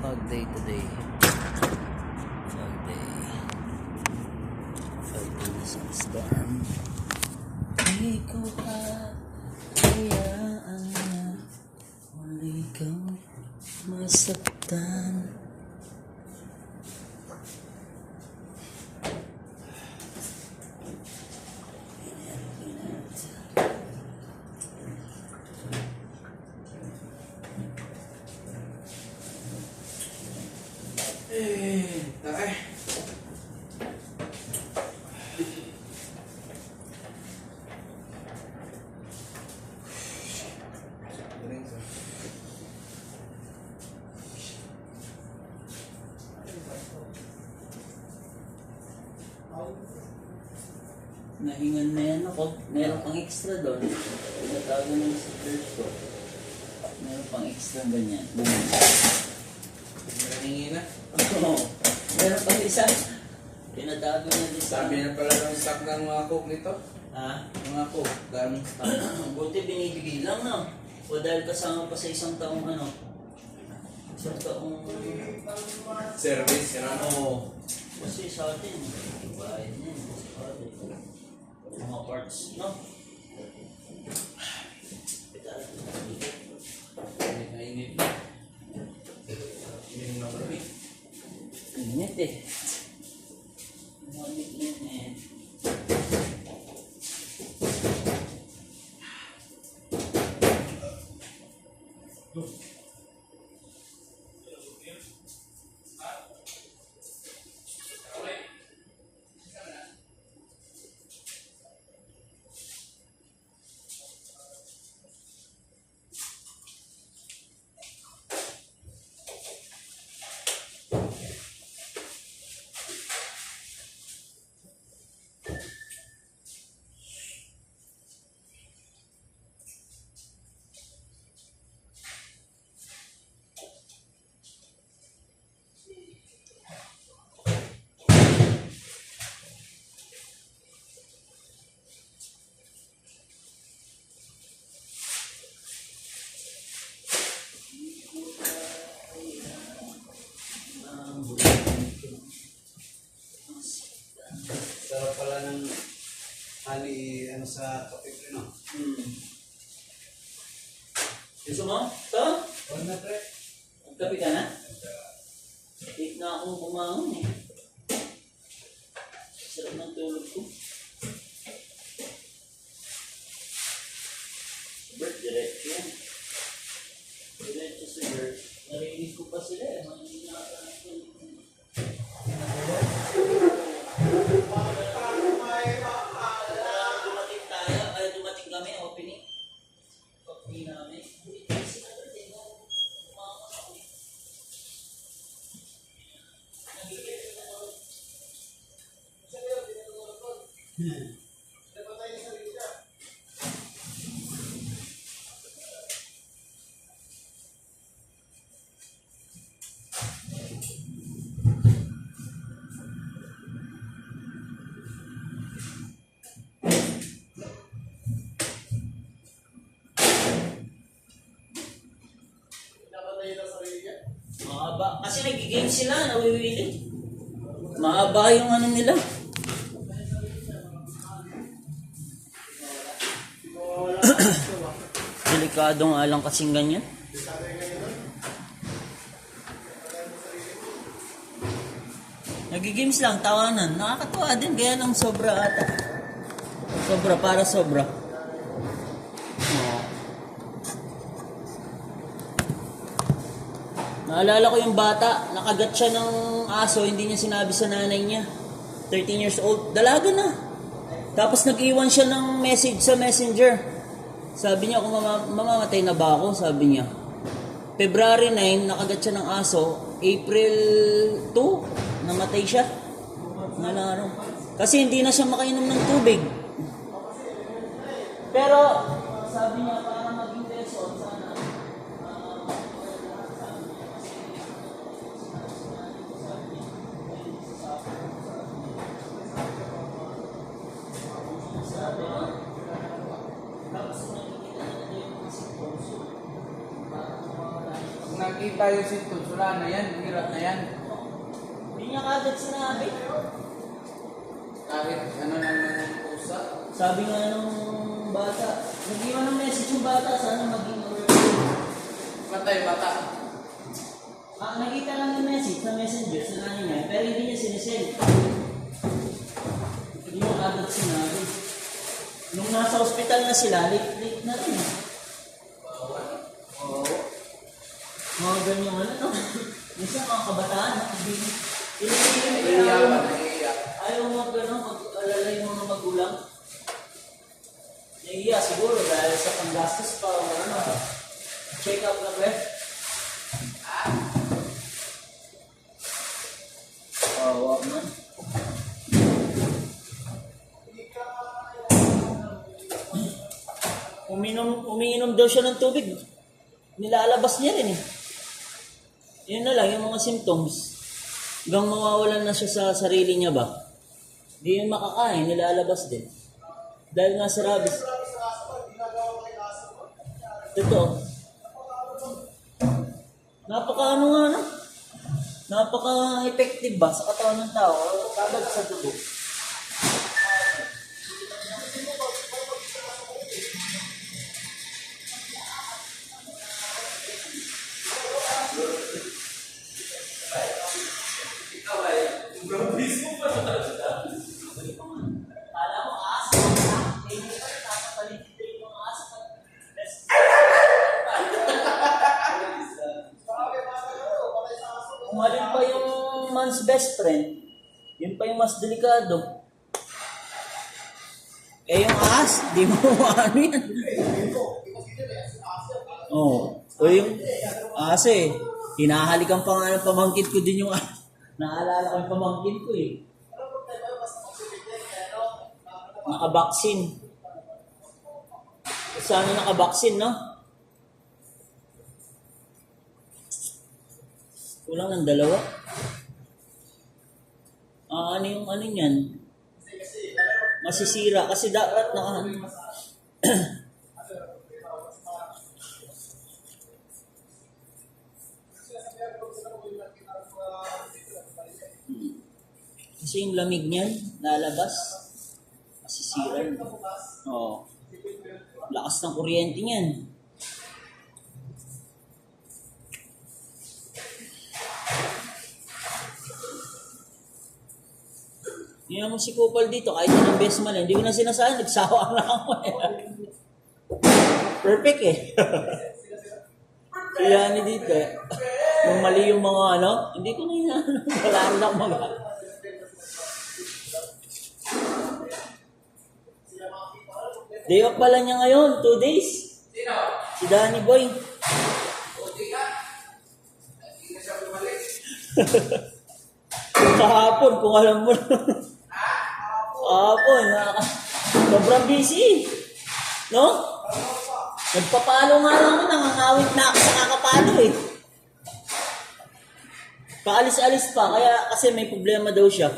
Fog day today. Fog day. Fog day na sunstorm. Di ko pa hayaan na muli kang masaktan. Taray. Nahingan na yan ako. Meron pang extra doon. Pinatago na sa church ko. Meron pang extra ganyan. Nahingi na. Oo. Meron pang isa. Pinatago na doon sa... Sabi na pala ng stock ng mga cook nito. Ha? Mga cook. Daming stock. Buti binibigay lang na. O dahil kasama pa sa isang taong ano. Isang taong... Service. Yan ano. Oo. Kasi sa atin, bayad niya. Mga parts, no? Nainit na. Init na pala eh. Init eh. Init eh. Sarap pala ng hali ano sa kape no? Gusto mo? Ito? Huwag na pre. Magkapi ka na? Late na akong bumangon eh. Sarap ng tulog ko. Bert, diretso yan. Diretso si Bert. Narinig ko pa sila eh. Hindi nakakanak ko. Dumating tayo, ay dumating kami, opening. Opening namin. Mahaba. Kasi nag-game sila, nawiwili. Mahaba yung ano nila. Delikado nga lang kasing ganyan. Nag-games lang, tawanan. Nakakatawa din, kaya lang sobra ata. Sobra, para sobra. Naalala ko yung bata, nakagat siya ng aso, hindi niya sinabi sa nanay niya. 13 years old, dalaga na. Tapos nag-iwan siya ng message sa messenger. Sabi niya, kung mamamatay na ba ako? Sabi niya. February 9, nakagat siya ng aso. April 2, namatay siya. Nalaro. Kasi hindi na siya makainom ng tubig. Pero, sabi niya, para maging lesson, sana, tapos nakikita na yung mga symptoms. nakita yung symptoms, wala na yan, hirap na yan. Hindi niya kagad sinabi. Kahit ano lang ng pusa. Sabi nga nung bata, nag-iwan ng message yung bata, sana maging aware. Patay, bata. Nakita lang yung message sa messenger sa nanay niya, pero hindi niya sinisend. Hindi niya kagad sinabi. Nung nasa ospital na sila, late na rin. Oo. Mga ganyan no? Minsan mga kabataan, ayaw mo gano'n, pag-alala yung mga magulang. Nahiya siguro dahil sa panggastos pa o ano. Check up na ba? Wag man. Umiinom daw siya ng tubig. Nilalabas niya rin eh. Yun na lang, yung mga symptoms. Hanggang mawawalan na siya sa sarili niya ba? Hindi yun makakain, nilalabas din. Dahil nga sa rabies. Totoo. Napaka-ano nga no? Napaka-effective ba sa katawan ng tao? Kagad sa dugo. Umaling pa yung man's best friend, yun pa yung mas delikado. Eh yung ahas, di mo ano yan. Oo. O yung ahas eh, hinahalikan pa nga ng pamangkin ko din yung ahas. Naalala ko yung pamangkin ko eh. Nakabaksin. Sana nakabaksin, no? Kulang ng dalawa. Ano yung ano niyan? Masisira kasi dapat naka kasi yung lamig niyan lalabas. Masisira. Oo. Lakas ng kuryente niyan. Hindi naman si Kupal dito, kahit yun ang best man, hindi ko na sinasabi, nagsawa na ako. Perfect eh. Kaya ni dito eh. Kung mali yung mga ano, hindi ko na yan. Wala rin ako mag- Day off pala niya ngayon, 2 days. Si Danny Boy. Kahapon, kung alam mo. Kahapon, sobrang busy. No? Nagpapalo nga lang ako, nangangawit na ako sa kakapalo eh. Paalis-alis pa, kaya kasi may problema daw siya.